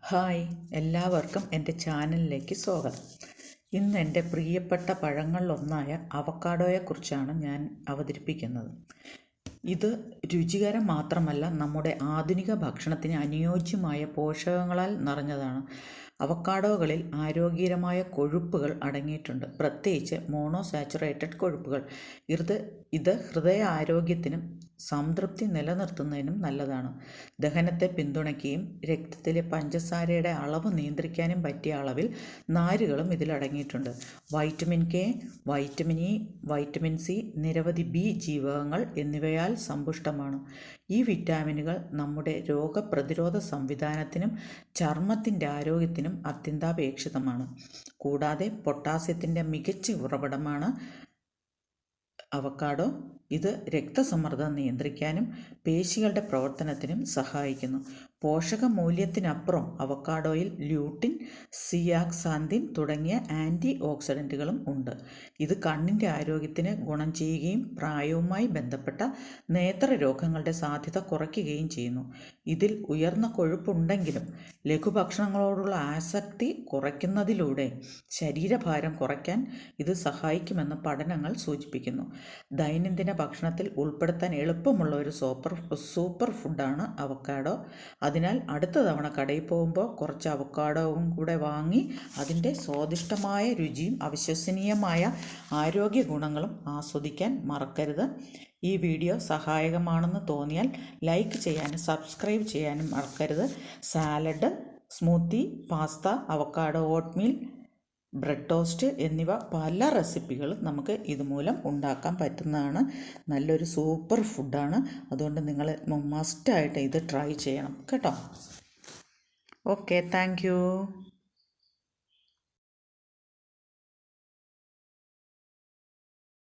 Hi, എല്ലാവർക്കും എൻ്റെ ചാനലിലേക്ക് സ്വാഗതം. ഇന്ന് എൻ്റെ പ്രിയപ്പെട്ട പഴങ്ങളിലൊന്നായ അവക്കാഡോയെക്കുറിച്ചാണ് ഞാൻ അവതരിപ്പിക്കുന്നത്. ഇത് രുചികരം മാത്രമല്ല, നമ്മുടെ ആധുനിക ഭക്ഷണത്തിന് അനുയോജ്യമായ പോഷകങ്ങളാൽ നിറഞ്ഞതാണ്. അവക്കാഡോകളിൽ ആരോഗ്യകരമായ കൊഴുപ്പുകൾ അടങ്ങിയിട്ടുണ്ട്, പ്രത്യേകിച്ച് മോണോസാച്ചുറേറ്റഡ് കൊഴുപ്പുകൾ. ഇത് ഹൃദയ ആരോഗ്യത്തിനും സംതൃപ്തി നിലനിർത്തുന്നതിനും നല്ലതാണ്. ദഹനത്തെ പിന്തുണയ്ക്കുകയും രക്തത്തിലെ പഞ്ചസാരയുടെ അളവ് നിയന്ത്രിക്കാനും പറ്റിയ അളവിൽ നാരുകളും ഇതിലടങ്ങിയിട്ടുണ്ട്. Vitamin K, vitamin E, vitamin C, നിരവധി ബി ജീവകങ്ങൾ എന്നിവയാൽ സമ്പുഷ്ടമാണ്. ഈ വിറ്റാമിനുകൾ നമ്മുടെ രോഗപ്രതിരോധ സംവിധാനത്തിനും ചർമ്മത്തിൻ്റെ ആരോഗ്യത്തിനും അത്യന്താപേക്ഷിതമാണ്. കൂടാതെ പൊട്ടാസ്യത്തിൻ്റെ മികച്ച ഉറവിടമാണ് അവക്കാഡോ. ഇത് രക്തസമ്മർദ്ദം നിയന്ത്രിക്കാനും പേശികളുടെ പ്രവർത്തനത്തിനും സഹായിക്കുന്നു. പോഷകമൂല്യത്തിനപ്പുറം അവക്കാഡോയിൽ ല്യൂട്ടിൻ, സിയാക്സാന്തിൻ തുടങ്ങിയ ആൻറ്റി ഓക്സിഡൻറ്റുകളും ഉണ്ട്. ഇത് കണ്ണിൻ്റെ ആരോഗ്യത്തിന് ഗുണം ചെയ്യുകയും പ്രായവുമായി ബന്ധപ്പെട്ട നേത്രരോഗങ്ങളുടെ സാധ്യത കുറയ്ക്കുകയും ചെയ്യുന്നു. ഇതിൽ ഉയർന്ന കൊഴുപ്പുണ്ടെങ്കിലും ലഘുഭക്ഷണങ്ങളോടുള്ള ആസക്തി കുറയ്ക്കുന്നതിലൂടെ ശരീരഭാരം കുറയ്ക്കാൻ ഇത് സഹായിക്കുമെന്ന് പഠനങ്ങൾ സൂചിപ്പിക്കുന്നു. ദൈനംദിന ഭക്ഷണത്തിൽ ഉൾപ്പെടുത്താൻ എളുപ്പമുള്ള ഒരു സൂപ്പർ ഫുഡാണ് അവക്കാഡോ. അതിനാൽ അടുത്ത തവണ കടയിൽ പോകുമ്പോൾ കുറച്ച് അവക്കാഡോവും കൂടെ വാങ്ങി അതിൻ്റെ സ്വാദിഷ്ടമായ രുചിയും അവിശ്വസനീയമായ ആരോഗ്യ ഗുണങ്ങളും ആസ്വദിക്കാൻ മറക്കരുത്. ഈ വീഡിയോ സഹായകമാണെന്ന് തോന്നിയാൽ ലൈക്ക് ചെയ്യാനും സബ്സ്ക്രൈബ് ചെയ്യാനും മറക്കരുത്. Salad, smoothie, pasta, avocado oatmeal, bread toast എന്നിവ പല റെസിപ്പികളും നമുക്ക് ഇതുമൂലം ഉണ്ടാക്കാൻ പറ്റുന്നതാണ്. നല്ലൊരു സൂപ്പർ ഫുഡാണ്. അതുകൊണ്ട് നിങ്ങൾ മസ്റ്റായിട്ട് ഇത് ട്രൈ ചെയ്യണം കേട്ടോ. Okay, thank you.